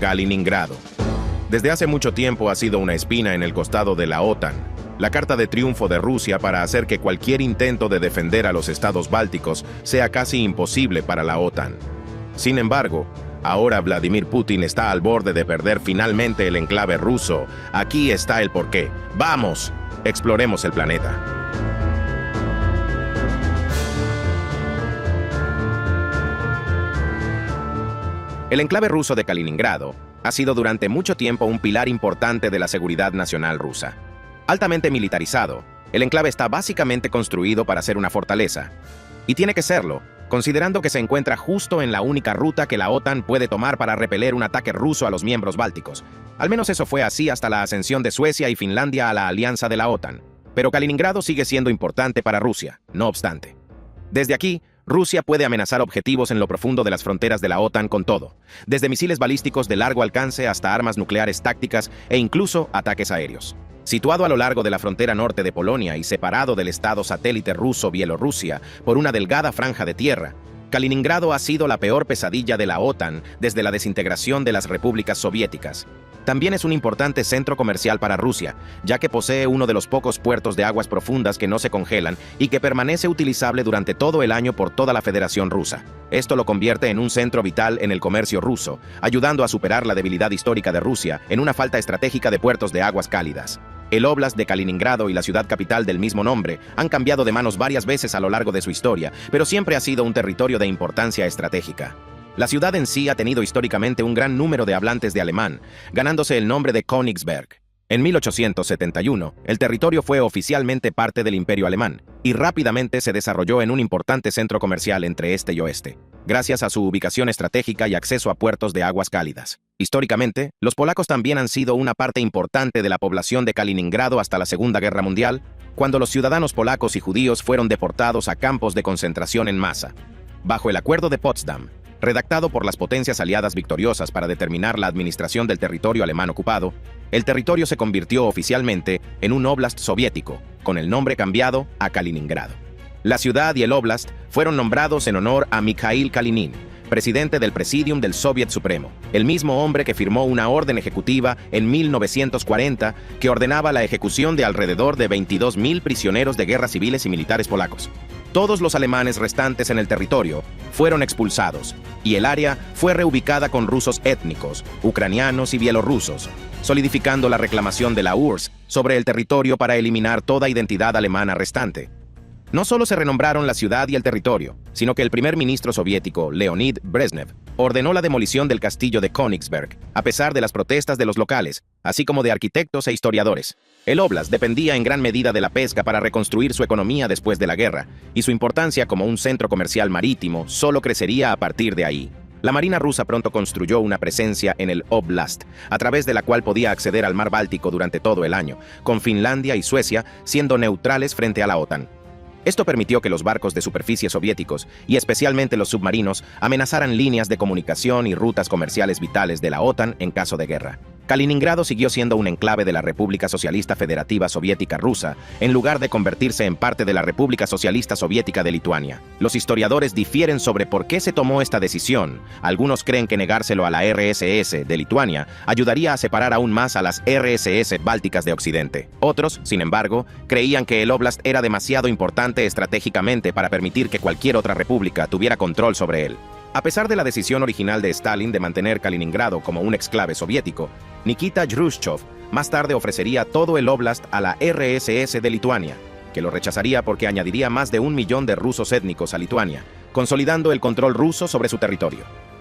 Kaliningrado. Desde hace mucho tiempo ha sido una espina en el costado de la OTAN, la carta de triunfo de Rusia para hacer que cualquier intento de defender a los estados bálticos sea casi imposible para la OTAN. Sin embargo, ahora Vladimir Putin está al borde de perder finalmente el enclave ruso. Aquí está el porqué. ¡Vamos! Exploremos el planeta. El enclave ruso de Kaliningrado ha sido durante mucho tiempo un pilar importante de la seguridad nacional rusa. Altamente militarizado, el enclave está básicamente construido para ser una fortaleza. Y tiene que serlo, considerando que se encuentra justo en la única ruta que la OTAN puede tomar para repeler un ataque ruso a los miembros bálticos. Al menos eso fue así hasta la ascensión de Suecia y Finlandia a la alianza de la OTAN. Pero Kaliningrado sigue siendo importante para Rusia, no obstante. Desde aquí, Rusia puede amenazar objetivos en lo profundo de las fronteras de la OTAN con todo, desde misiles balísticos de largo alcance hasta armas nucleares tácticas e incluso ataques aéreos. Situado a lo largo de la frontera norte de Polonia y separado del estado satélite ruso Bielorrusia por una delgada franja de tierra, Kaliningrado ha sido la peor pesadilla de la OTAN desde la desintegración de las repúblicas soviéticas. También es un importante centro comercial para Rusia, ya que posee uno de los pocos puertos de aguas profundas que no se congelan y que permanece utilizable durante todo el año por toda la Federación Rusa. Esto lo convierte en un centro vital en el comercio ruso, ayudando a superar la debilidad histórica de Rusia en una falta estratégica de puertos de aguas cálidas. El Oblast de Kaliningrado y la ciudad capital del mismo nombre han cambiado de manos varias veces a lo largo de su historia, pero siempre ha sido un territorio de importancia estratégica. La ciudad en sí ha tenido históricamente un gran número de hablantes de alemán, ganándose el nombre de Königsberg. En 1871, el territorio fue oficialmente parte del Imperio Alemán, y rápidamente se desarrolló en un importante centro comercial entre este y oeste, gracias a su ubicación estratégica y acceso a puertos de aguas cálidas. Históricamente, los polacos también han sido una parte importante de la población de Kaliningrado hasta la Segunda Guerra Mundial, cuando los ciudadanos polacos y judíos fueron deportados a campos de concentración en masa. Bajo el Acuerdo de Potsdam, redactado por las potencias aliadas victoriosas para determinar la administración del territorio alemán ocupado, el territorio se convirtió oficialmente en un óblast soviético, con el nombre cambiado a Kaliningrado. La ciudad y el óblast fueron nombrados en honor a Mikhail Kalinin, presidente del Presidium del Soviet Supremo, el mismo hombre que firmó una orden ejecutiva en 1940 que ordenaba la ejecución de alrededor de 22.000 prisioneros de guerra civiles y militares polacos. Todos los alemanes restantes en el territorio fueron expulsados, y el área fue reubicada con rusos étnicos, ucranianos y bielorrusos, solidificando la reclamación de la URSS sobre el territorio para eliminar toda identidad alemana restante. No solo se renombraron la ciudad y el territorio, sino que el primer ministro soviético, Leonid Brezhnev, ordenó la demolición del castillo de Königsberg, a pesar de las protestas de los locales, así como de arquitectos e historiadores. El óblast dependía en gran medida de la pesca para reconstruir su economía después de la guerra, y su importancia como un centro comercial marítimo solo crecería a partir de ahí. La Marina rusa pronto construyó una presencia en el Oblast, a través de la cual podía acceder al mar Báltico durante todo el año, con Finlandia y Suecia siendo neutrales frente a la OTAN. Esto permitió que los barcos de superficie soviéticos, y especialmente los submarinos, amenazaran líneas de comunicación y rutas comerciales vitales de la OTAN en caso de guerra. Kaliningrado siguió siendo un enclave de la República Socialista Federativa Soviética Rusa, en lugar de convertirse en parte de la República Socialista Soviética de Lituania. Los historiadores difieren sobre por qué se tomó esta decisión. Algunos creen que negárselo a la RSS de Lituania ayudaría a separar aún más a las RSS bálticas de Occidente. Otros, sin embargo, creían que el Oblast era demasiado importante estratégicamente para permitir que cualquier otra república tuviera control sobre él. A pesar de la decisión original de Stalin de mantener Kaliningrado como un exclave soviético, Nikita Khrushchev más tarde ofrecería todo el óblast a la RSS de Lituania, que lo rechazaría porque añadiría más de 1 millón de rusos étnicos a Lituania, consolidando el control ruso sobre su territorio.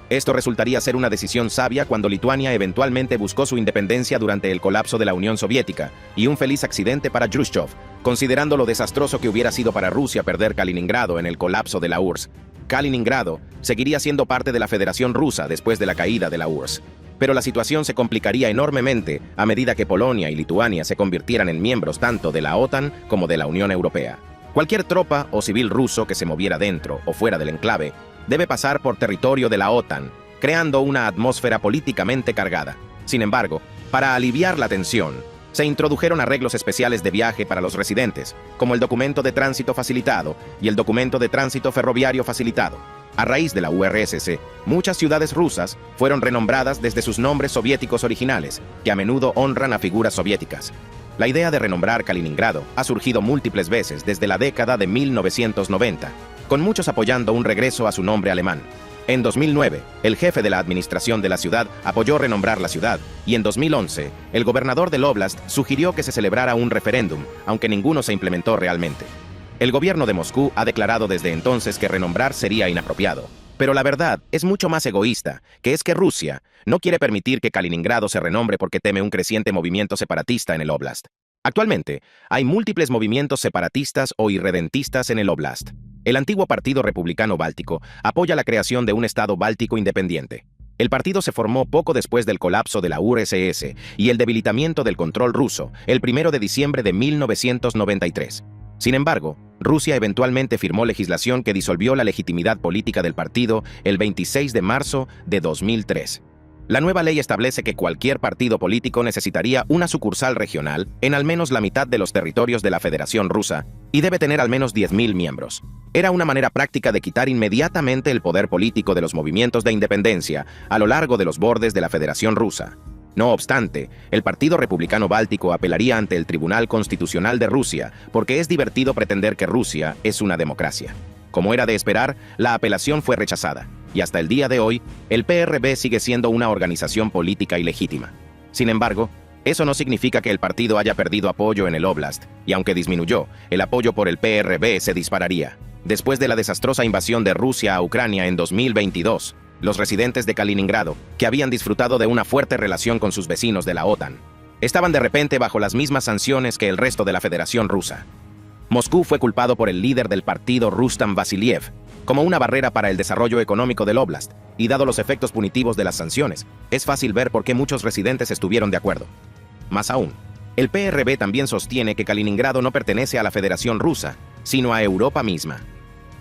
Esto resultaría ser una decisión sabia cuando Lituania eventualmente buscó su independencia durante el colapso de la Unión Soviética, y un feliz accidente para Khrushchev, considerando lo desastroso que hubiera sido para Rusia perder Kaliningrado en el colapso de la URSS. Kaliningrado seguiría siendo parte de la Federación Rusa después de la caída de la URSS. Pero la situación se complicaría enormemente a medida que Polonia y Lituania se convirtieran en miembros tanto de la OTAN como de la Unión Europea. Cualquier tropa o civil ruso que se moviera dentro o fuera del enclave debe pasar por territorio de la OTAN, creando una atmósfera políticamente cargada. Sin embargo, para aliviar la tensión, se introdujeron arreglos especiales de viaje para los residentes, como el documento de tránsito facilitado y el documento de tránsito ferroviario facilitado. A raíz de la URSS, muchas ciudades rusas fueron renombradas desde sus nombres soviéticos originales, que a menudo honran a figuras soviéticas. La idea de renombrar Kaliningrado ha surgido múltiples veces desde la década de 1990, con muchos apoyando un regreso a su nombre alemán. En 2009, el jefe de la administración de la ciudad apoyó renombrar la ciudad, y en 2011, el gobernador del Oblast sugirió que se celebrara un referéndum, aunque ninguno se implementó realmente. El gobierno de Moscú ha declarado desde entonces que renombrar sería inapropiado. Pero la verdad es mucho más egoísta, que es que Rusia no quiere permitir que Kaliningrado se renombre porque teme un creciente movimiento separatista en el Oblast. Actualmente, hay múltiples movimientos separatistas o irredentistas en el Oblast. El antiguo Partido Republicano Báltico apoya la creación de un Estado báltico independiente. El partido se formó poco después del colapso de la URSS y el debilitamiento del control ruso, el 1 de diciembre de 1993. Sin embargo, Rusia eventualmente firmó legislación que disolvió la legitimidad política del partido el 26 de marzo de 2003. La nueva ley establece que cualquier partido político necesitaría una sucursal regional en al menos la mitad de los territorios de la Federación Rusa y debe tener al menos 10.000 miembros. Era una manera práctica de quitar inmediatamente el poder político de los movimientos de independencia a lo largo de los bordes de la Federación Rusa. No obstante, el Partido Republicano Báltico apelaría ante el Tribunal Constitucional de Rusia porque es divertido pretender que Rusia es una democracia. Como era de esperar, la apelación fue rechazada, y hasta el día de hoy, el PRB sigue siendo una organización política ilegítima. Sin embargo, eso no significa que el partido haya perdido apoyo en el Oblast, y aunque disminuyó, el apoyo por el PRB se dispararía. Después de la desastrosa invasión de Rusia a Ucrania en 2022, los residentes de Kaliningrado, que habían disfrutado de una fuerte relación con sus vecinos de la OTAN, estaban de repente bajo las mismas sanciones que el resto de la Federación Rusa. Moscú fue culpado por el líder del partido Rustam Vasiliev como una barrera para el desarrollo económico del Oblast, y dado los efectos punitivos de las sanciones, es fácil ver por qué muchos residentes estuvieron de acuerdo. Más aún, el PRB también sostiene que Kaliningrado no pertenece a la Federación Rusa, sino a Europa misma.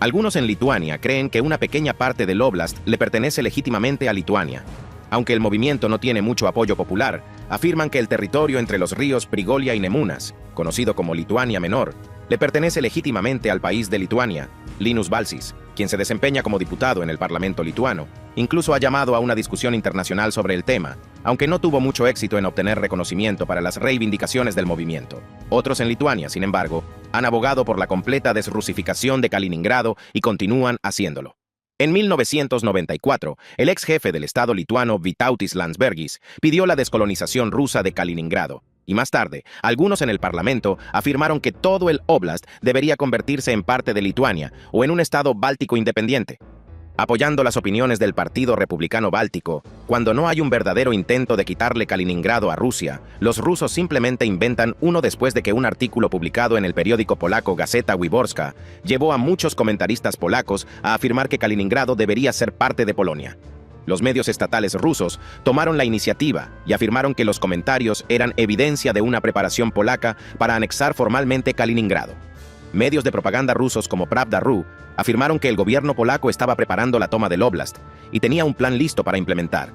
Algunos en Lituania creen que una pequeña parte del Oblast le pertenece legítimamente a Lituania. Aunque el movimiento no tiene mucho apoyo popular, afirman que el territorio entre los ríos Prigolia y Nemunas, conocido como Lituania Menor, le pertenece legítimamente al país de Lituania. Linus Balsis, quien se desempeña como diputado en el Parlamento lituano, incluso ha llamado a una discusión internacional sobre el tema, aunque no tuvo mucho éxito en obtener reconocimiento para las reivindicaciones del movimiento. Otros en Lituania, sin embargo, han abogado por la completa desrusificación de Kaliningrado y continúan haciéndolo. En 1994, el ex jefe del Estado lituano Vytautas Landsbergis pidió la descolonización rusa de Kaliningrado, y más tarde, algunos en el Parlamento afirmaron que todo el Oblast debería convertirse en parte de Lituania o en un Estado báltico independiente. Apoyando las opiniones del Partido Republicano Báltico, cuando no hay un verdadero intento de quitarle Kaliningrado a Rusia, los rusos simplemente inventan uno después de que un artículo publicado en el periódico polaco Gazeta Wyborska llevó a muchos comentaristas polacos a afirmar que Kaliningrado debería ser parte de Polonia. Los medios estatales rusos tomaron la iniciativa y afirmaron que los comentarios eran evidencia de una preparación polaca para anexar formalmente Kaliningrado. Medios de propaganda rusos como Pravda.ru afirmaron que el gobierno polaco estaba preparando la toma del Oblast y tenía un plan listo para implementar.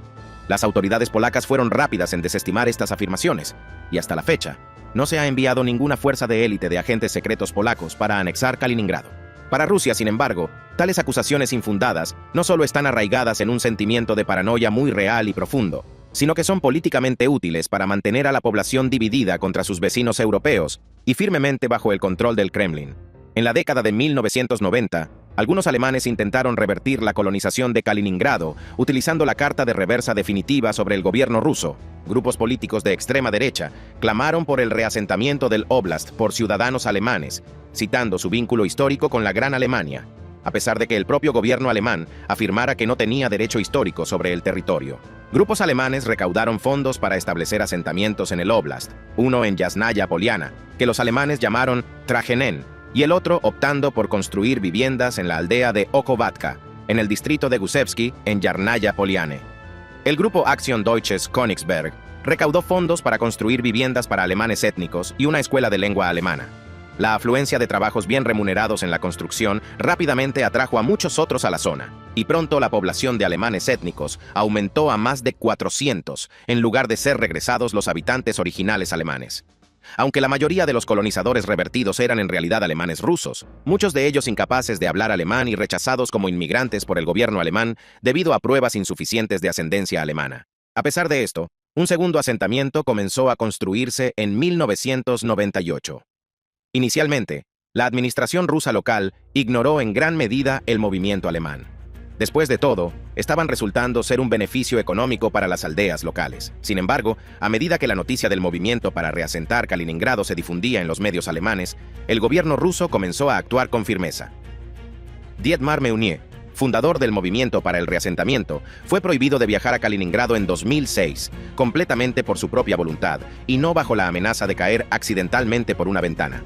Las autoridades polacas fueron rápidas en desestimar estas afirmaciones, y hasta la fecha, no se ha enviado ninguna fuerza de élite de agentes secretos polacos para anexar Kaliningrado. Para Rusia, sin embargo, tales acusaciones infundadas no solo están arraigadas en un sentimiento de paranoia muy real y profundo, sino que son políticamente útiles para mantener a la población dividida contra sus vecinos europeos y firmemente bajo el control del Kremlin. En la década de 1990, algunos alemanes intentaron revertir la colonización de Kaliningrado utilizando la Carta de Reversa Definitiva sobre el gobierno ruso. Grupos políticos de extrema derecha clamaron por el reasentamiento del Oblast por ciudadanos alemanes, citando su vínculo histórico con la Gran Alemania, a pesar de que el propio gobierno alemán afirmara que no tenía derecho histórico sobre el territorio. Grupos alemanes recaudaron fondos para establecer asentamientos en el Oblast, uno en Yasnaya Poliana, que los alemanes llamaron Trajenen, y el otro optando por construir viviendas en la aldea de Okovatka, en el distrito de Gusevsky, en Yarnaya Poliane. El grupo Aktion Deutsches Königsberg recaudó fondos para construir viviendas para alemanes étnicos y una escuela de lengua alemana. La afluencia de trabajos bien remunerados en la construcción rápidamente atrajo a muchos otros a la zona, y pronto la población de alemanes étnicos aumentó a más de 400, en lugar de ser regresados los habitantes originales alemanes. Aunque la mayoría de los colonizadores revertidos eran en realidad alemanes rusos, muchos de ellos incapaces de hablar alemán y rechazados como inmigrantes por el gobierno alemán debido a pruebas insuficientes de ascendencia alemana. A pesar de esto, un segundo asentamiento comenzó a construirse en 1998. Inicialmente, la administración rusa local ignoró en gran medida el movimiento alemán. Después de todo, estaban resultando ser un beneficio económico para las aldeas locales. Sin embargo, a medida que la noticia del movimiento para reasentar Kaliningrado se difundía en los medios alemanes, el gobierno ruso comenzó a actuar con firmeza. Dietmar Meunier, fundador del movimiento para el reasentamiento, fue prohibido de viajar a Kaliningrado en 2006, completamente por su propia voluntad, y no bajo la amenaza de caer accidentalmente por una ventana.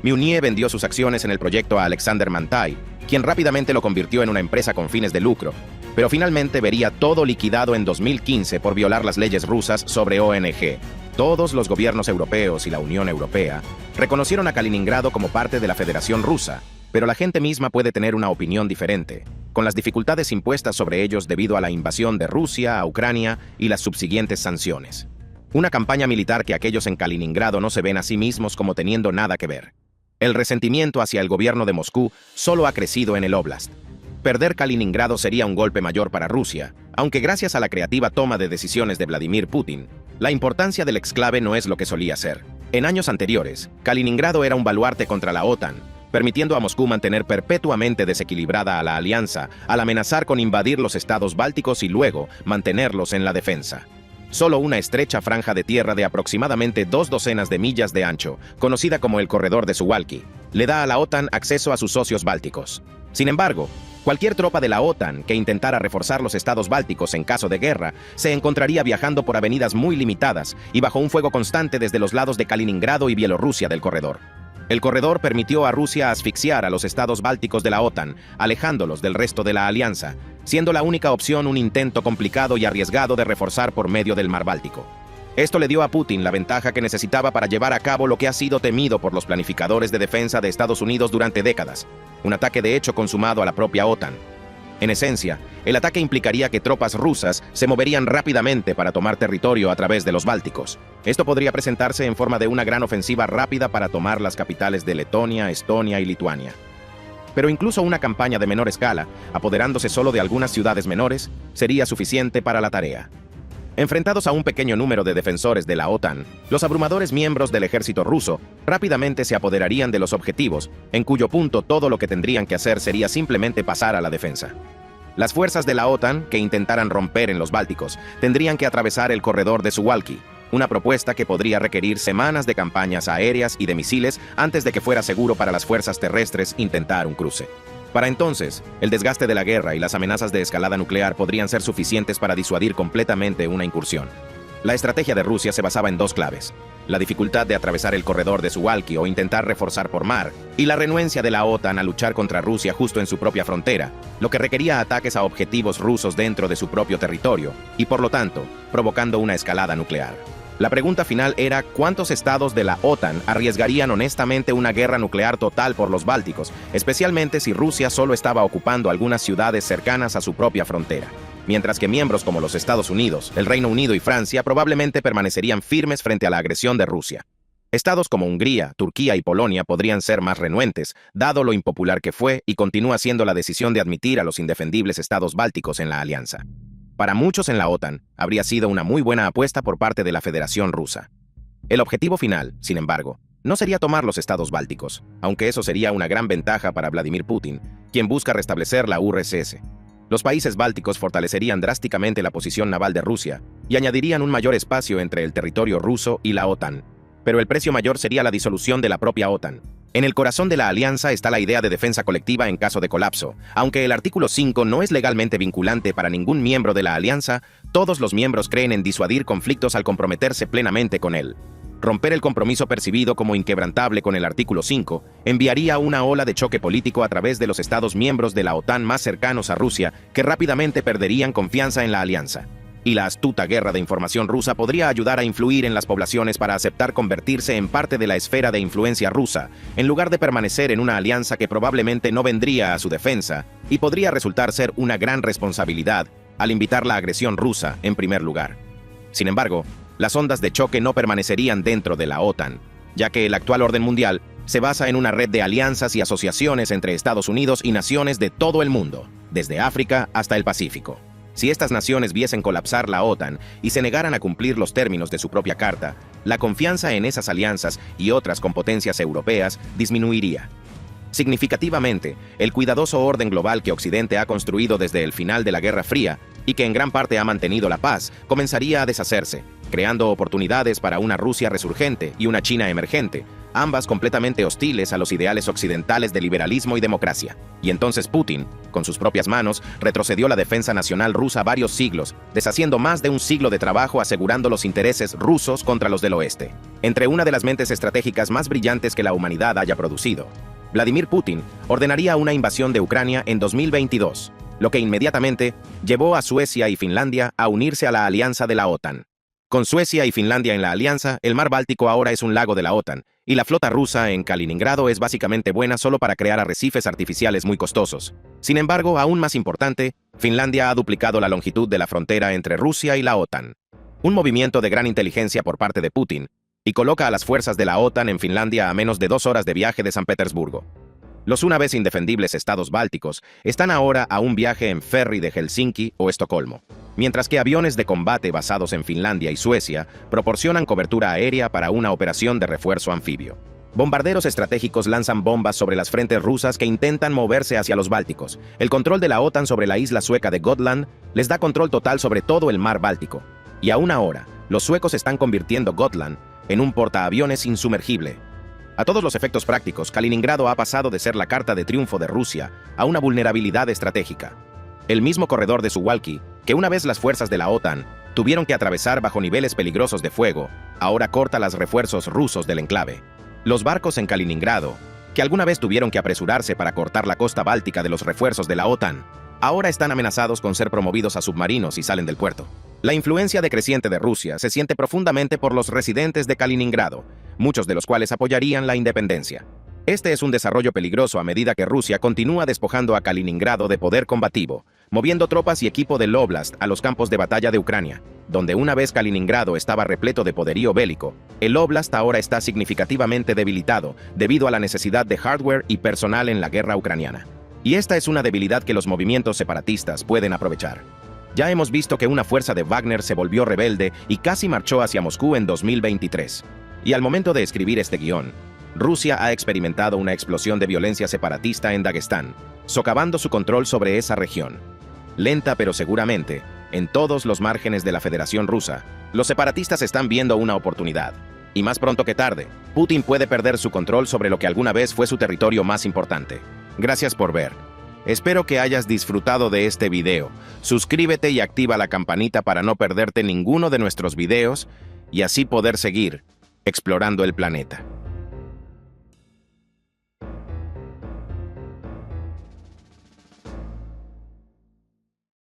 Meunier vendió sus acciones en el proyecto a Alexander Mantai, quien rápidamente lo convirtió en una empresa con fines de lucro, pero finalmente vería todo liquidado en 2015 por violar las leyes rusas sobre ONG. Todos los gobiernos europeos y la Unión Europea reconocieron a Kaliningrado como parte de la Federación Rusa, pero la gente misma puede tener una opinión diferente, con las dificultades impuestas sobre ellos debido a la invasión de Rusia a Ucrania y las subsiguientes sanciones. Una campaña militar que aquellos en Kaliningrado no se ven a sí mismos como teniendo nada que ver. El resentimiento hacia el gobierno de Moscú solo ha crecido en el Oblast. Perder Kaliningrado sería un golpe mayor para Rusia, aunque gracias a la creativa toma de decisiones de Vladimir Putin, la importancia del exclave no es lo que solía ser. En años anteriores, Kaliningrado era un baluarte contra la OTAN, permitiendo a Moscú mantener perpetuamente desequilibrada a la alianza al amenazar con invadir los estados bálticos y luego mantenerlos en la defensa. Solo una estrecha franja de tierra de aproximadamente 2 docenas de millas de ancho, conocida como el Corredor de Suwalki, le da a la OTAN acceso a sus socios bálticos. Sin embargo, cualquier tropa de la OTAN que intentara reforzar los estados bálticos en caso de guerra se encontraría viajando por avenidas muy limitadas y bajo un fuego constante desde los lados de Kaliningrado y Bielorrusia del corredor. El corredor permitió a Rusia asfixiar a los estados bálticos de la OTAN, alejándolos del resto de la alianza, siendo la única opción un intento complicado y arriesgado de reforzar por medio del Mar Báltico. Esto le dio a Putin la ventaja que necesitaba para llevar a cabo lo que ha sido temido por los planificadores de defensa de Estados Unidos durante décadas, un ataque de hecho consumado a la propia OTAN. En esencia, el ataque implicaría que tropas rusas se moverían rápidamente para tomar territorio a través de los Bálticos. Esto podría presentarse en forma de una gran ofensiva rápida para tomar las capitales de Letonia, Estonia y Lituania. Pero incluso una campaña de menor escala, apoderándose solo de algunas ciudades menores, sería suficiente para la tarea. Enfrentados a un pequeño número de defensores de la OTAN, los abrumadores miembros del ejército ruso rápidamente se apoderarían de los objetivos, en cuyo punto todo lo que tendrían que hacer sería simplemente pasar a la defensa. Las fuerzas de la OTAN que intentaran romper en los Bálticos tendrían que atravesar el corredor de Suwalki, una propuesta que podría requerir semanas de campañas aéreas y de misiles antes de que fuera seguro para las fuerzas terrestres intentar un cruce. Para entonces, el desgaste de la guerra y las amenazas de escalada nuclear podrían ser suficientes para disuadir completamente una incursión. La estrategia de Rusia se basaba en 2 claves: la dificultad de atravesar el corredor de Suwalki o intentar reforzar por mar, y la renuencia de la OTAN a luchar contra Rusia justo en su propia frontera, lo que requería ataques a objetivos rusos dentro de su propio territorio, y por lo tanto, provocando una escalada nuclear. La pregunta final era ¿cuántos estados de la OTAN arriesgarían honestamente una guerra nuclear total por los Bálticos, especialmente si Rusia solo estaba ocupando algunas ciudades cercanas a su propia frontera? Mientras que miembros como los Estados Unidos, el Reino Unido y Francia probablemente permanecerían firmes frente a la agresión de Rusia. Estados como Hungría, Turquía y Polonia podrían ser más renuentes, dado lo impopular que fue y continúa siendo la decisión de admitir a los indefendibles estados bálticos en la alianza. Para muchos en la OTAN, habría sido una muy buena apuesta por parte de la Federación Rusa. El objetivo final, sin embargo, no sería tomar los estados bálticos, aunque eso sería una gran ventaja para Vladimir Putin, quien busca restablecer la URSS. Los países bálticos fortalecerían drásticamente la posición naval de Rusia y añadirían un mayor espacio entre el territorio ruso y la OTAN. Pero el precio mayor sería la disolución de la propia OTAN. En el corazón de la alianza está la idea de defensa colectiva en caso de colapso. Aunque el artículo 5 no es legalmente vinculante para ningún miembro de la alianza, todos los miembros creen en disuadir conflictos al comprometerse plenamente con él. Romper el compromiso percibido como inquebrantable con el artículo 5 enviaría una ola de choque político a través de los estados miembros de la OTAN más cercanos a Rusia, que rápidamente perderían confianza en la alianza. Y la astuta guerra de información rusa podría ayudar a influir en las poblaciones para aceptar convertirse en parte de la esfera de influencia rusa, en lugar de permanecer en una alianza que probablemente no vendría a su defensa y podría resultar ser una gran responsabilidad al invitar la agresión rusa en primer lugar. Sin embargo, Las ondas de choque no permanecerían dentro de la OTAN, ya que el actual orden mundial se basa en una red de alianzas y asociaciones entre Estados Unidos y naciones de todo el mundo, desde África hasta el Pacífico. Si estas naciones viesen colapsar la OTAN y se negaran a cumplir los términos de su propia carta, la confianza en esas alianzas y otras con potencias europeas disminuiría. Significativamente, el cuidadoso orden global que Occidente ha construido desde el final de la Guerra Fría y que en gran parte ha mantenido la paz, comenzaría a deshacerse, creando oportunidades para una Rusia resurgente y una China emergente, ambas completamente hostiles a los ideales occidentales de liberalismo y democracia. Y entonces Putin, con sus propias manos, retrocedió la defensa nacional rusa varios siglos, deshaciendo más de un siglo de trabajo asegurando los intereses rusos contra los del oeste. Entre una de las mentes estratégicas más brillantes que la humanidad haya producido, Vladimir Putin ordenaría una invasión de Ucrania en 2022, lo que inmediatamente llevó a Suecia y Finlandia a unirse a la alianza de la OTAN. Con Suecia y Finlandia en la alianza, el mar Báltico ahora es un lago de la OTAN, y la flota rusa en Kaliningrado es básicamente buena solo para crear arrecifes artificiales muy costosos. Sin embargo, aún más importante, Finlandia ha duplicado la longitud de la frontera entre Rusia y la OTAN. Un movimiento de gran inteligencia por parte de Putin, y coloca a las fuerzas de la OTAN en Finlandia a menos de 2 horas de viaje de San Petersburgo. Los una vez indefendibles estados bálticos están ahora a un viaje en ferry de Helsinki o Estocolmo, mientras que aviones de combate basados en Finlandia y Suecia proporcionan cobertura aérea para una operación de refuerzo anfibio. Bombarderos estratégicos lanzan bombas sobre las frentes rusas que intentan moverse hacia los Bálticos. El control de la OTAN sobre la isla sueca de Gotland les da control total sobre todo el mar Báltico. Y aún ahora, los suecos están convirtiendo Gotland en un portaaviones insumergible. A todos los efectos prácticos, Kaliningrado ha pasado de ser la carta de triunfo de Rusia a una vulnerabilidad estratégica. El mismo corredor de Suwalki, que una vez las fuerzas de la OTAN tuvieron que atravesar bajo niveles peligrosos de fuego, ahora corta los refuerzos rusos del enclave. Los barcos en Kaliningrado, que alguna vez tuvieron que apresurarse para cortar la costa báltica de los refuerzos de la OTAN, ahora están amenazados con ser promovidos a submarinos y salen del puerto. La influencia decreciente de Rusia se siente profundamente por los residentes de Kaliningrado, muchos de los cuales apoyarían la independencia. Este es un desarrollo peligroso a medida que Rusia continúa despojando a Kaliningrado de poder combativo, moviendo tropas y equipo del Oblast a los campos de batalla de Ucrania, donde una vez Kaliningrado estaba repleto de poderío bélico, el Oblast ahora está significativamente debilitado debido a la necesidad de hardware y personal en la guerra ucraniana. Y esta es una debilidad que los movimientos separatistas pueden aprovechar. Ya hemos visto que una fuerza de Wagner se volvió rebelde y casi marchó hacia Moscú en 2023. Y al momento de escribir este guión, Rusia ha experimentado una explosión de violencia separatista en Daguestán, socavando su control sobre esa región. Lenta pero seguramente, en todos los márgenes de la Federación Rusa, los separatistas están viendo una oportunidad. Y más pronto que tarde, Putin puede perder su control sobre lo que alguna vez fue su territorio más importante. Gracias por ver. Espero que hayas disfrutado de este video. Suscríbete y activa la campanita para no perderte ninguno de nuestros videos y así poder seguir explorando el planeta.